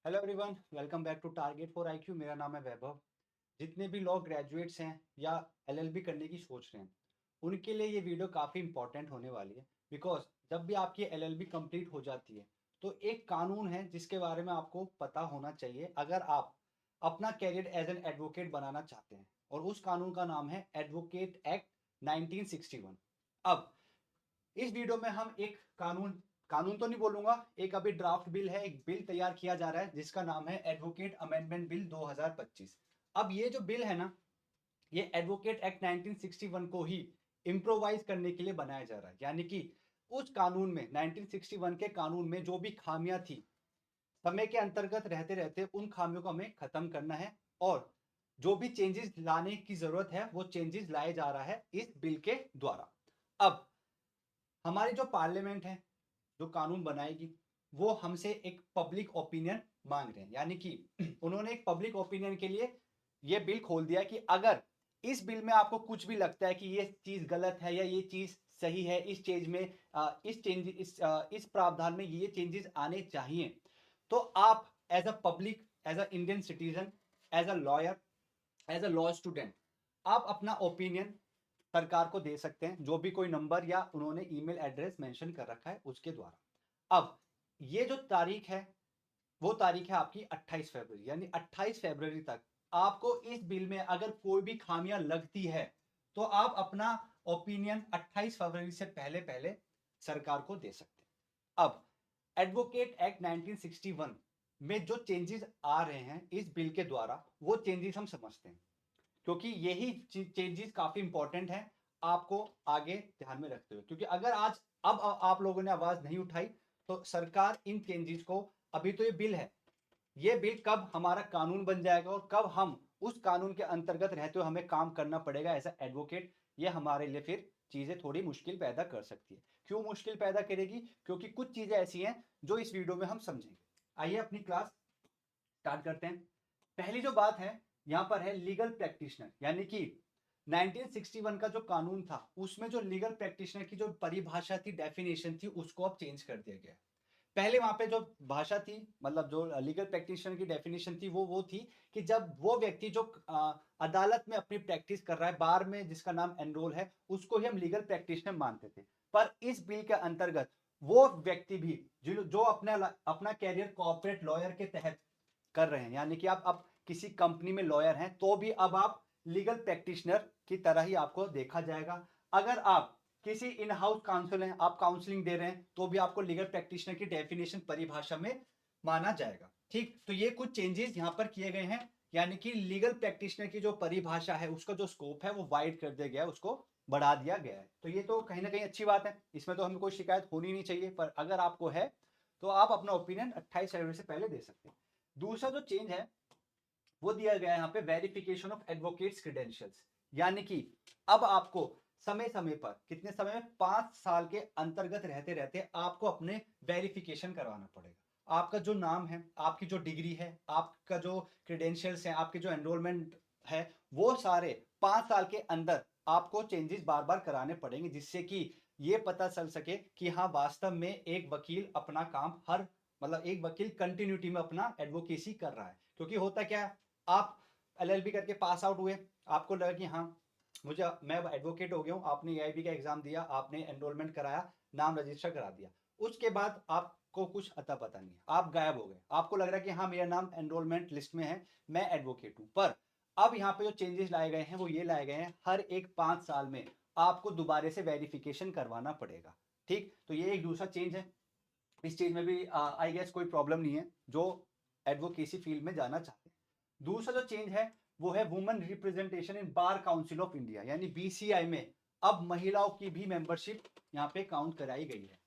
Hello everyone, welcome back to target for IQ. मेरा नाम है वैभव। जितने भी लोग ग्रेजुएट्स हैं या एलएलबी करने की सोच रहे हैं, उनके लिए ये वीडियो काफ़ी इंपॉर्टेंट होने वाली है। बिकॉज जब भी आपकी एलएलबी कंप्लीट हो जाती है तो एक कानून है जिसके बारे में आपको पता होना चाहिए अगर आप अपना कैरियर एज एन एडवोकेट बनाना चाहते हैं। और उस कानून का नाम है एडवोकेट एक्ट 1961। अब इस वीडियो में हम एक कानून कानून तो नहीं बोलूंगा, एक अभी ड्राफ्ट बिल है, एक बिल तैयार किया जा रहा है जिसका नाम है एडवोकेट अमेंडमेंट बिल 2025। अब ये जो बिल है ना, ये एडवोकेट एक्ट 1961 को ही इम्प्रोवाइज करने के लिए बनाया जा रहा है। यानी कि उस कानून में 1961 के कानून में जो भी खामियां थी, समय के अंतर्गत रहते रहते उन खामियों को हमें खत्म करना है। और जो भी चेंजेस लाने की जरूरत है वो चेंजेस लाए जा रहा है इस बिल के द्वारा। अब हमारी जो पार्लियामेंट है, जो कानून बनाएगी, वो हमसे एक पब्लिक ओपिनियन मांग रहे हैं। यानी कि उन्होंने एक पब्लिक ओपिनियन के लिए ये बिल खोल दिया कि अगर इस बिल में आपको कुछ भी लगता है कि ये चीज गलत है या ये चीज सही है, इस चेंज में इस प्रावधान में ये चेंजेस आने चाहिए, तो आप as a public, as a Indian citizen, as a lawyer, as a law student, आप अपना ओपिनियन सरकार को दे सकते हैं, जो भी कोई नंबर या उन्होंने ईमेल एड्रेस मेंशन कर रखा है उसके द्वारा। अब ये जो तारीख है वो तारीख है आपकी 28 फरवरी। यानी 28 फरवरी तक आपको इस बिल में अगर कोई भी खामियां लगती है तो आप अपना ओपिनियन 28 फरवरी से पहले पहले सरकार को दे सकते हैं। अब एडवोकेट एक्ट 1961 में जो चेंजेस आ रहे हैं इस बिल के द्वारा, वो चेंजेस हम समझते हैं, क्योंकि यही चेंजेस काफी इंपॉर्टेंट है आपको आगे ध्यान में रखते हुए। क्योंकि अगर आज अब आप लोगों ने आवाज नहीं उठाई तो सरकार इन चेंजेस को, अभी तो ये बिल है, ये बिल कब हमारा कानून बन जाएगा और कब हम उस कानून के अंतर्गत रहते हुए हमें काम करना पड़ेगा एज एडवोकेट, ये हमारे लिए फिर चीजें थोड़ी मुश्किल पैदा कर सकती है। क्यों मुश्किल पैदा करेगी? क्योंकि कुछ चीजें ऐसी हैं जो इस वीडियो में हम समझेंगे। आइए अपनी क्लास स्टार्ट करते हैं। पहली जो बात है यहां पर है लीगल प्रैक्टिशनर। यानी कि 1961 का जो कानून था उसमें जो लीगल प्रैक्टिशनर की जो परिभाषा थी, डेफिनेशन थी, उसको अब चेंज कर दिया गया है। पहले वहां पे जो भाषा थी, मतलब जो लीगल प्रैक्टिशनर की डेफिनेशन थी, वो थी कि जब वो व्यक्ति जो अदालत में अपनी प्रैक्टिस कर रहा है, बार में जिसका नाम एनरोल है, उसको ही हम लीगल प्रैक्टिशनर मानते थे। पर इस बिल के अंतर्गत वो व्यक्ति भी जो अपना अपना कैरियर कॉर्पोरेट लॉयर के तहत कर रहे हैं, यानी कि आप अब किसी कंपनी में लॉयर हैं तो भी अब आप लीगल प्रैक्टिशनर की तरह ही आपको देखा जाएगा। अगर आप किसी इन हाउस काउंसिल हैं, आप काउंसलिंग दे रहे हैं, तो भी आपको लीगल प्रैक्टिशनर की डेफिनेशन परिभाषा में माना जाएगा। ठीक, तो ये कुछ चेंजेस यहां पर किए गए हैं। यानी कि लीगल प्रैक्टिशनर की जो परिभाषा है, उसका जो स्कोप है वो वाइड कर दिया गया है, उसको बढ़ा दिया गया है। तो ये तो कहीं ना कहीं अच्छी बात है, इसमें तो हमें कोई शिकायत होनी नहीं चाहिए। पर अगर आपको है तो आप अपना ओपिनियन 28 फरवरी से पहले दे सकते हैं। दूसरा जो चेंज है वो दिया गया है यहाँ पे, वेरिफिकेशन ऑफ एडवोकेट्स क्रेडेंशियल्स। यानी कि अब आपको समय समय पर, कितने समय में, 5 साल के अंतर्गत रहते रहते आपको अपने वेरिफिकेशन करवाना पड़ेगा। आपका जो नाम है, आपकी जो डिग्री है, आपका जो क्रेडेंशियल्स है, आपके जो एनरोलमेंट है, वो सारे 5 साल के अंदर आपको चेंजेस बार बार कराने पड़ेंगे, जिससे कि ये पता चल सके कि हाँ वास्तव में एक वकील अपना काम हर, मतलब एक वकील कंटिन्यूटी में अपना एडवोकेसी कर रहा है। क्योंकि होता क्या है, आप एलएलबी करके पास आउट हुए, आपको लगा कि हाँ मुझे, मैं एडवोकेट हो गया हूँ, आपने एआईबी का एग्जाम दिया, आपने एनरोलमेंट कराया, नाम रजिस्टर करा दिया, उसके बाद आपको कुछ अता पता नहीं है, आप गायब हो गए, आपको लग रहा है कि हाँ मेरा नाम एनरोलमेंट लिस्ट में है, मैं एडवोकेट हूं। पर अब यहाँ पे जो चेंजेस लाए गए हैं वो ये लाए गए हैं, हर एक 5 साल में आपको दोबारा से वेरिफिकेशन करवाना पड़ेगा। ठीक, तो ये एक दूसरा चेंज है। इस चीज में भी आई गेस कोई प्रॉब्लम नहीं है जो एडवोकेसी फील्ड में जाना चाहते हैं। दूसरा जो चेंज है वो है women representation in bar council of India. यानी बीसीआई में अब महिलाओं की भी मेंबरशिप यहाँ पे काउंट कराई गई है।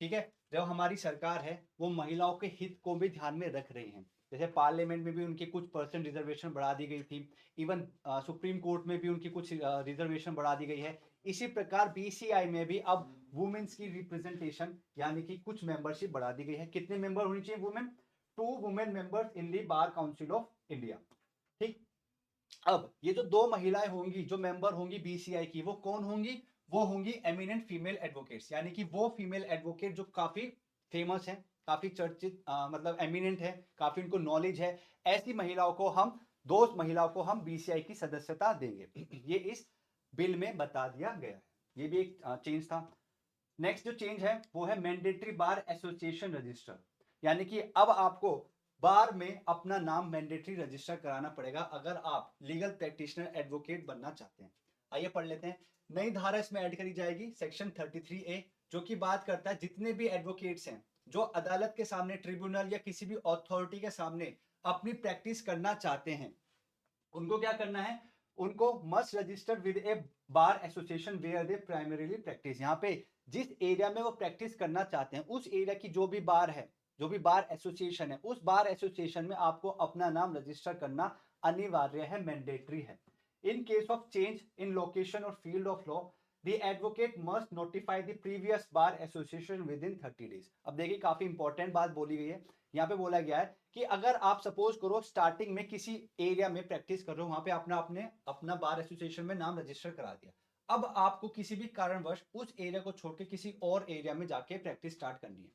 ठीक है, जो हमारी सरकार है वो महिलाओं के हित को भी ध्यान में रख रही है। जैसे पार्लियामेंट में भी उनकी कुछ परसेंट रिजर्वेशन बढ़ा दी गई थी, इवन सुप्रीम कोर्ट में भी उनकी कुछ रिजर्वेशन बढ़ा दी गई है। इसी प्रकार बीसीआई में भी अब वुमेन्स की रिप्रेजेंटेशन, यानी कि कुछ मेंबरशिप बढ़ा दी गई है। कितने मेंबर होनी चाहिए women? 2 women members in the bar council of India. ठीक, अब ये जो 2 महिलाएं होंगी जो मेंबर होंगी बीसीआई की, वो कौन होंगी? वो होंगी एमिनेंट फीमेल एडवोकेट्स। यानी कि वो फीमेल एडवोकेट जो काफी फेमस हैं, काफी चर्चित मतलब एमिनेंट है, काफी उनको नॉलेज है, ऐसी महिलाओं को हम, दो महिलाओं को हम बीसीआई की सदस्यता देंगे। ये इस बिल में बता दिया गया है। ये भी एक चेंज था। नेक्स्ट जो चेंज है वो है मैंडेटरी बार एसोसिएशन रजिस्टर, यानी कि अब आपको बार में अपना नाम मैंडेटरी रजिस्टर कराना पड़ेगा अगर आप लीगल प्रैक्टिशनर एडवोकेट बनना चाहते हैं। आइए पढ़ लेते हैं। नई धारा इसमें ऐड करी जाएगी, सेक्शन 33A, जो कि बात करता है जितने भी एडवोकेट्स हैं जो अदालत के सामने, ट्रिब्यूनल या किसी भी अथॉरिटी के सामने अपनी प्रैक्टिस करना चाहते हैं, उनको क्या करना है, उनको must register with a bar association where they primarily practice. यहाँ पे जिस एरिया में वो प्रैक्टिस करना चाहते हैं उस एरिया की जो भी बार है, जो भी बार एसोसिएशन है, उस बार एसोसिएशन में आपको अपना नाम रजिस्टर करना अनिवार्य है, मैंडेटरी है। In case of change in location or field of law, the advocate must notify the previous bar association within 30 days। अब देखिए काफी इंपॉर्टेंट बात बोली गई है। यहाँ पे बोला गया है कि अगर आप सपोज करो स्टार्टिंग में किसी एरिया में प्रैक्टिस कर रहे हो, वहां पे आपने अपने अपना बार एसोसिएशन में नाम रजिस्टर करा दिया, अब आपको किसी भी कारणवश उस एरिया को छोड़ के किसी और एरिया में जाके प्रैक्टिस स्टार्ट करनी है,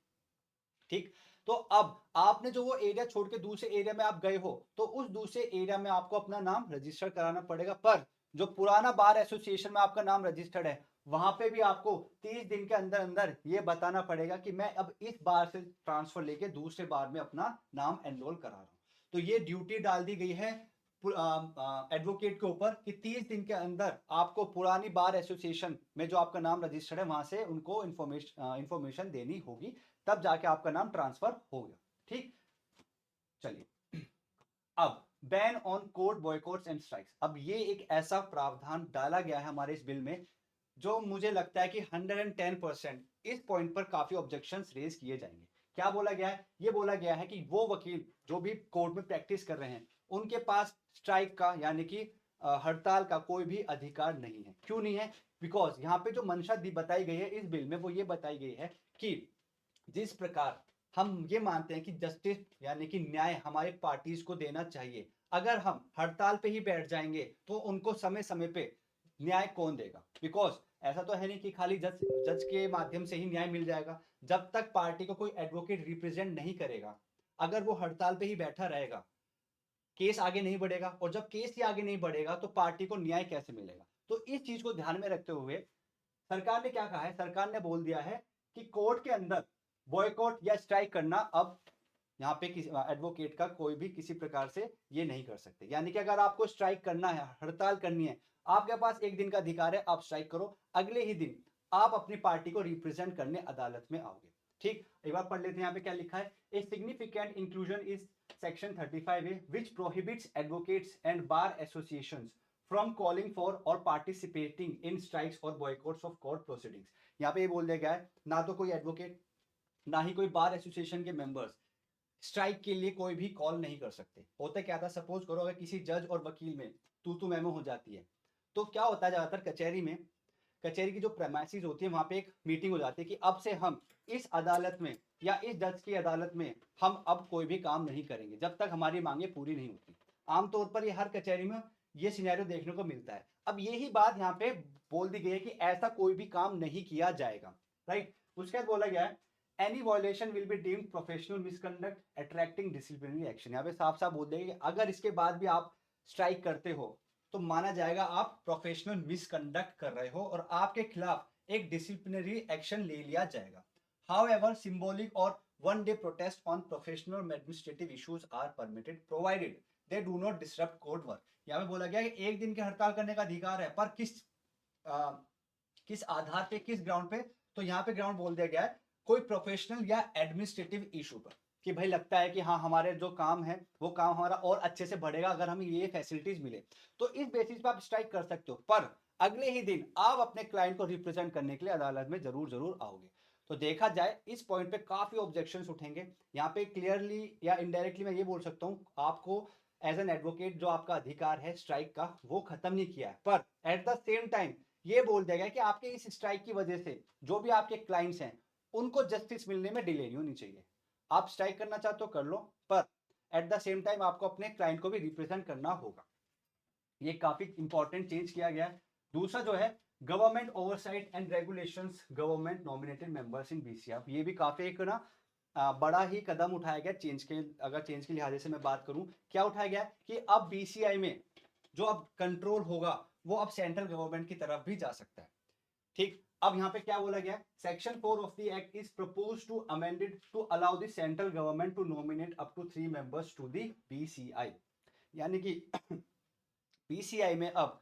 ठीक। तो अब आपने जो वो एरिया छोड़ के दूसरे एरिया में आप गए हो, तो उस दूसरे एरिया में आपको अपना नाम रजिस्टर कराना पड़ेगा, पर जो पुराना बार एसोसिएशन में आपका नाम रजिस्टर्ड है वहां पे भी आपको 30 दिन के अंदर अंदर ये बताना पड़ेगा कि मैं अब इस बार से ट्रांसफर लेके दूसरे बार में अपना नाम एनरोल करा रहा हूं। तो ये ड्यूटी डाल दी गई है एडवोकेट के ऊपर कि 30 दिन के अंदर आपको पुरानी बार एसोसिएशन में जो आपका नाम रजिस्टर्ड है वहां से उनको इंफॉर्मेशन देनी होगी, तब जाके आपका नाम ट्रांसफर होगा, ठीक। चलिए, अब ban on court boycotts and strikes. अब ये एक ऐसा प्रावधान डाला गया है हमारे इस बिल में जो मुझे लगता है कि 110% इस पॉइंट पर काफी ऑब्जेक्शंस रेज किए जाएंगे। क्या बोला गया है, ये बोला गया है कि वो वकील जो भी कोर्ट में प्रैक्टिस कर रहे हैं उनके पास स्ट्राइक का यानी कि हड़ताल का कोई भी अधिकार नहीं है। क्यों नहीं है? बिकॉज यहाँ पे जो मंशा बताई गई है इस बिल में वो ये बताई गई है कि जिस प्रकार हम ये मानते हैं कि जस्टिस यानी कि न्याय हमारे पार्टीज को देना चाहिए, अगर हम हड़ताल पे ही बैठ जाएंगे तो उनको समय समय पे न्याय कौन देगा? बिकॉज ऐसा तो है नहीं कि खाली जज जज के माध्यम से ही न्याय मिल जाएगा। जब तक पार्टी को कोई एडवोकेट रिप्रेजेंट नहीं करेगा, अगर वो हड़ताल पे ही बैठा रहेगा, केस आगे नहीं बढ़ेगा, और जब केस ही आगे नहीं बढ़ेगा तो पार्टी को न्याय कैसे मिलेगा? तो इस चीज को ध्यान में रखते हुए सरकार ने क्या कहा है, सरकार ने बोल दिया है कि कोर्ट के अंदर बॉयकॉट या स्ट्राइक करना अब यहाँ पे किसी एडवोकेट का कोई भी किसी प्रकार से ये नहीं कर सकते। यानी कि अगर आपको स्ट्राइक करना है, हड़ताल करनी है, आपके पास एक दिन का अधिकार है, आप स्ट्राइक करो, अगले ही दिन आप अपनी पार्टी को रिप्रेजेंट करने अदालत में आओगे, ठीक। एक बार पढ़ लेते हैं यहाँ पे क्या लिखा है। A significant inclusion is section 35A which prohibits advocates and bar associations from calling for or participating in strikes or boycotts of court proceedings। यहाँ पे ये बोल दिया गया है ना तो कोई एडवोकेट ना ही कोई बार एसोसिएशन के मेंबर्स स्ट्राइक के लिए कोई भी कॉल नहीं कर सकते। होता क्या था, सपोज करो अगर किसी जज और वकील में तू मैमो हो जाती है, तो क्या होता है ज्यादातर कचहरी में, कचहरी की जो प्रेमाइसिस होती है वहां पे एक मीटिंग हो जाती है कि अब से हम इस अदालत में या इस जज की अदालत में हम अब कोई भी काम नहीं करेंगे जब तक हमारी मांगे पूरी नहीं होती। आमतौर पर ये हर कचहरी में ये सिनेरियो देखने को मिलता है। अब यही बात यहाँ पे बोल दी गई है कि ऐसा कोई भी काम नहीं किया जाएगा, राइट। उसके बाद बोला गया है any violation will be deemed professional misconduct attracting disciplinary action. यहाँ पे साफ साफ बोल देंगे अगर इसके बाद भी आप स्ट्राइक करते हो तो माना जाएगा आप प्रोफेशनल मिसकंडक्ट कर रहे हो और आपके खिलाफ एक डिसिप्लिनरी एक्शन ले लिया जाएगा। हाउएवर सिंबॉलिक और one day protest on professional administrative issues are permitted provided they do not disrupt court work. यहाँ पे बोला गया कि एक दिन की हड़ताल करने का अधिकार है, पर किस आधार पे, किस ग्राउंड पे? तो यहाँ पे ग्राउंड बोल दिया गया है कोई प्रोफेशनल या एडमिनिस्ट्रेटिव इशू पर, कि भाई लगता है कि हाँ हमारे जो काम है वो काम हमारा और अच्छे से बढ़ेगा अगर हमें ये फैसिलिटीज मिले, तो इस बेसिस पे आप स्ट्राइक कर सकते हो, पर अगले ही दिन आप अपने क्लाइंट को रिप्रेजेंट करने के लिए अदालत में जरूर जरूर आओगे। तो देखा जाए इस पॉइंट पे काफी ऑब्जेक्शंस उठेंगे। यहाँ पे क्लियरली या इनडायरेक्टली मैं ये बोल सकता हूँ आपको एज एन एडवोकेट जो आपका अधिकार है स्ट्राइक का वो खत्म नहीं किया है, पर एट द सेम टाइम ये बोल दिया गया कि आपके इस स्ट्राइक की वजह से जो भी आपके क्लाइंट्स हैं उनको जस्टिस मिलने में डिले नहीं होनी चाहिए। आप स्ट्राइक करना चाहते हो कर लो, पर एट द सेम टाइम आपको अपने क्लाइंट को भी रिप्रेजेंट करना होगा। ये काफी इंपॉर्टेंट चेंज किया गया है। दूसरा जो है government oversight and regulations government nominated members in BCR, ये भी काफी एक ना बड़ा ही कदम उठाया गया चेंज के, अगर चेंज के लिहाजे से मैं बात करूं, क्या उठाया गया कि अब बीसीआई में जो अब कंट्रोल होगा वो अब सेंट्रल गवर्नमेंट की तरफ भी जा सकता है। ठीक, अब यहाँ पे क्या बोला गया, section 4 of the act is propose to amended to allow the central government to nominate up to 3 members to the BCI. यानी कि बीसीआई में अब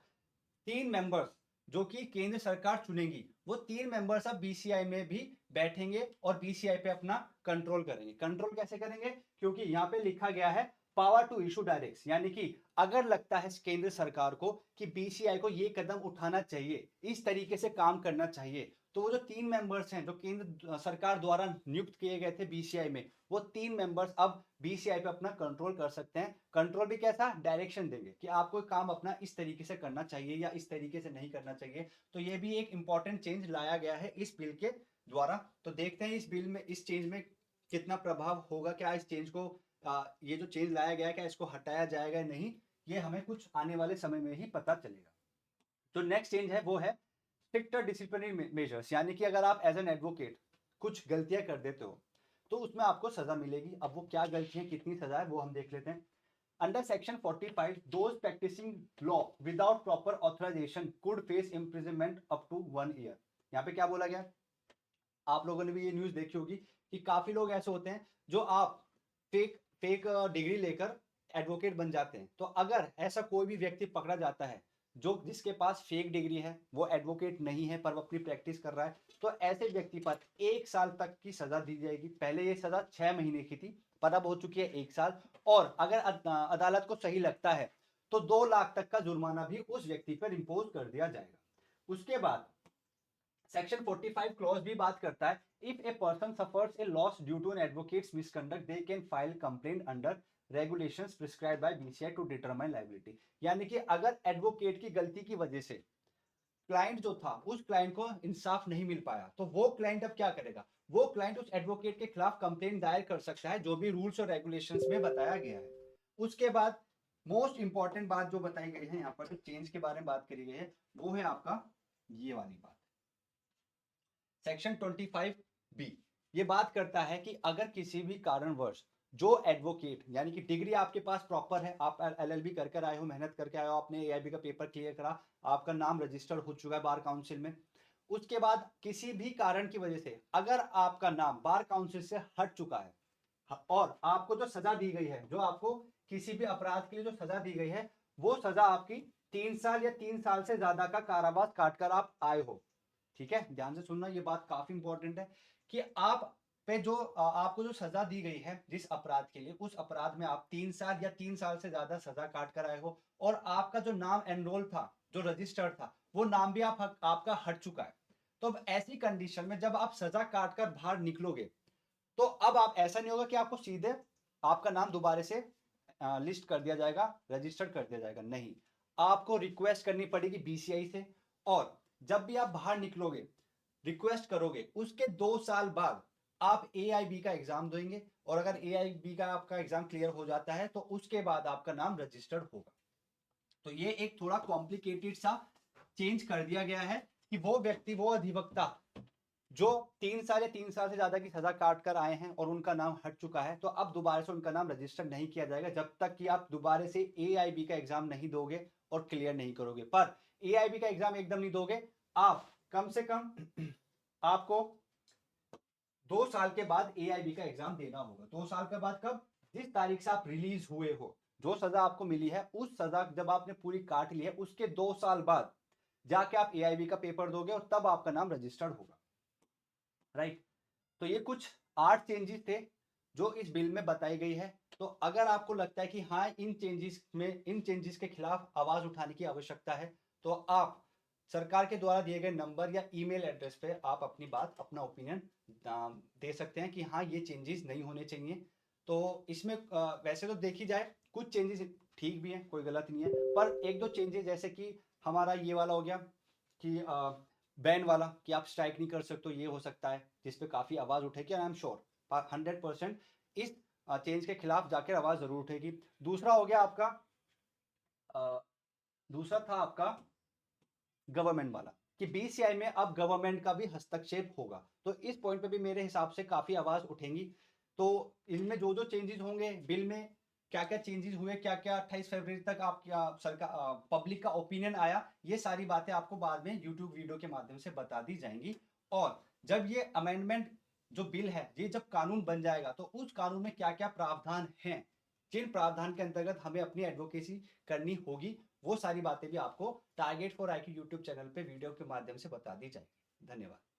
3 मेंबर्स जो कि केंद्र सरकार चुनेगी, वो 3 मेंबर्स अब बीसीआई में भी बैठेंगे और बीसीआई पे अपना कंट्रोल करेंगे। कंट्रोल कैसे करेंगे, क्योंकि यहाँ पे लिखा गया है पावर टू इशू डायरेक्ट, यानी कि अगर लगता है केंद्र सरकार को कि बीसीआई को ये कदम उठाना चाहिए, इस तरीके से काम करना चाहिए, तो वो जो 3 मेंबर्स हैं जो केंद्र सरकार द्वारा नियुक्त किए गए थे बीसीआई में, वो 3 मेंबर्स अब बीसीआई पे अपना कंट्रोल कर सकते हैं। कंट्रोल भी कैसा, डायरेक्शन देंगे कि आपको काम अपना इस तरीके से करना चाहिए या इस तरीके से नहीं करना चाहिए। तो ये भी एक इंपॉर्टेंट चेंज लाया गया है इस बिल के द्वारा। तो देखते हैं इस बिल में, इस चेंज में कितना प्रभाव होगा, क्या इस चेंज को ये जो चेंज लाया गया है क्या इसको हटाया जाएगा या नहीं, ये हमें कुछ आने वाले समय में ही पता चलेगा। जो नेक्स्ट चेंज है वो है स्ट्रिक्टर डिसिप्लिनरी मेजर्स, यानी कि अगर आप एज एन एडवोकेट कुछ गलतियां कर देते हो तो उसमें आपको सजा मिलेगी। अब वो क्या गलतियां, कितनी सजा है, वो हम देख लेते हैं। Under section 45 those practicing law without proper authorization could face imprisonment up to 1 year। यहाँ पे क्या बोला गया, आप लोगों ने भी ये न्यूज देखी होगी कि काफी लोग ऐसे होते हैं जो आप फेक फेक डिग्री लेकर एडवोकेट बन जाते हैं। तो अगर ऐसा कोई भी व्यक्ति पकड़ा जाता है जो जिसके पास फेक डिग्री है, वो एडवोकेट नहीं है पर वो अपनी प्रैक्टिस कर रहा है, तो ऐसे व्यक्ति पर 1 साल तक की सजा दी जाएगी। पहले ये सजा 6 महीने की थी, पर अब हो चुकी है 1 साल। और अगर अदालत को सही लगता है तो 2 लाख तक का जुर्माना भी उस व्यक्ति पर इम्पोज कर दिया जाएगा। उसके बाद सेक्शन 45 क्लॉज भी बात करता है, if a person suffers a loss due to an advocate's misconduct they can file complaint under regulations prescribed by BCI to determine liability. यानी कि अगर एडवोकेट की गलती की वजह से क्लाइंट जो था उस क्लाइंट को इंसाफ नहीं मिल पाया, तो वो क्लाइंट अब क्या करेगा, वो क्लाइंट उस एडवोकेट के खिलाफ कंप्लेंट दायर कर सकता है, जो भी रूल्स और रेगुलेशंस में बताया गया है। उसके बाद मोस्ट इंपॉर्टेंट बात जो बताई गई है यहाँ पर, जो चेंज के बारे में बात करी गई है, वो है आपका ये वाली बात, सेक्शन 25 बी। ये बात करता है कि अगर किसी भी कारणवश जो एडवोकेट, यानी कि डिग्री आपके पास प्रॉपर है, आप एलएलबी करके आए हो, मेहनत करके आए हो, आपने एआईबी का पेपर क्लियर करा, आपका नाम रजिस्टर्ड हो चुका है बार काउंसिल में, उसके बाद किसी भी कारण की वजह से अगर आपका नाम बार काउंसिल से हट चुका है और आपको जो सजा दी गई है, जो आपको किसी भी अपराध के लिए जो सजा दी गई है, वो सजा आपकी 3 साल या 3 साल से ज्यादा का कारावास काटकर आप आए हो। ठीक है, ध्यान से सुनना, ये बात काफी इंपॉर्टेंट है कि आप पे जो आपको जो सजा दी गई है जिस अपराध के लिए, उस अपराध में आप 3 साल या 3 साल से ज्यादा सजा काट कर आए हो और आपका जो नाम एनरोल था, जो रजिस्टर्ड था, वो नाम भी आपका हट चुका है। तो अब ऐसी कंडीशन में जब आप सजा काट कर बाहर निकलोगे, तो अब आप ऐसा नहीं होगा कि आपको सीधे आपका नाम दोबारा से लिस्ट कर दिया जाएगा, रजिस्टर्ड कर दिया जाएगा, नहीं, आपको रिक्वेस्ट करनी पड़ेगी बीसीआई से। और जब भी आप बाहर निकलोगे, रिक्वेस्ट करोगे, उसके 2 साल बाद आप एआईबी का एग्जाम देंगे और अगर एआईबी का आपका एग्जाम क्लियर हो जाता है तो उसके बाद आपका नाम रजिस्टर्ड होगा। तो ये एक थोड़ा कॉम्प्लिकेटेड सा चेंज कर दिया गया है कि वो व्यक्ति, वो अधिवक्ता जो 3 साल या 3 साल से ज्यादा की सजा काट कर आए हैं और उनका नाम हट चुका है, तो अब दोबारा से उनका नाम रजिस्टर नहीं किया जाएगा जब तक कि आप दोबारा से एआईबी का एग्जाम नहीं दोगे और क्लियर नहीं करोगे। पर एआईबी का एग्जाम एकदम नहीं दोगे, आप कम से कम आपको 2 साल के बाद एआईबी का एग्जाम देना होगा। 2 साल के बाद कब, जिस तारीख से आप रिलीज हुए हो, जो सजा आपको मिली है उस सजा जब आपने पूरी काट ली है उसके 2 साल बाद जाके आप एआईबी का पेपर दोगे और तब आपका नाम रजिस्टर्ड होगा। राइट, तो ये कुछ 8 चेंजेस थे जो इस बिल में बताई गई है। तो अगर आपको लगता है कि हाँ इन चेंजेस के खिलाफ आवाज उठाने की आवश्यकता है, तो आप सरकार के द्वारा दिए गए नंबर या ईमेल एड्रेस पे आप अपनी बात, अपना ओपिनियन दे सकते हैं कि हाँ ये चेंजेस नहीं होने चाहिए। तो इसमें वैसे तो देखी जाए कुछ चेंजेस ठीक भी हैं, कोई गलत नहीं है, पर एक दो चेंजेस जैसे कि हमारा ये वाला हो गया कि बैन वाला, कि आप स्ट्राइक नहीं कर सकते, ये हो सकता है, जिसपे काफी आवाज उठेगी। आई एम श्योर 100% इस चेंज के खिलाफ जाकर आवाज जरूर उठेगी। दूसरा हो गया आपका दूसरा था आपका गवर्नमेंट वाला, कि बीसीआई में अब गवर्नमेंट का भी हस्तक्षेप होगा। तो इस पॉइंट पे भी मेरे हिसाब से काफी आवाज उठेंगी। तो इनमें जो जो चेंजेस होंगे बिल में, क्या क्या चेंजेस हुए, क्या क्या 28 फरवरी तक आप क्या सरकार पब्लिक का ओपिनियन आया, ये सारी बातें आपको बाद में यूट्यूब वीडियो के माध्यम से बता दी जाएंगी। और जब ये अमेंडमेंट जो बिल है ये जब कानून बन जाएगा तो उस कानून में क्या क्या प्रावधान हैं, जिन प्रावधान के अंतर्गत हमें अपनी एडवोकेसी करनी होगी, वो सारी बातें भी आपको target for IQ YouTube channel पे वीडियो के माध्यम से बता दी जाएगी। धन्यवाद।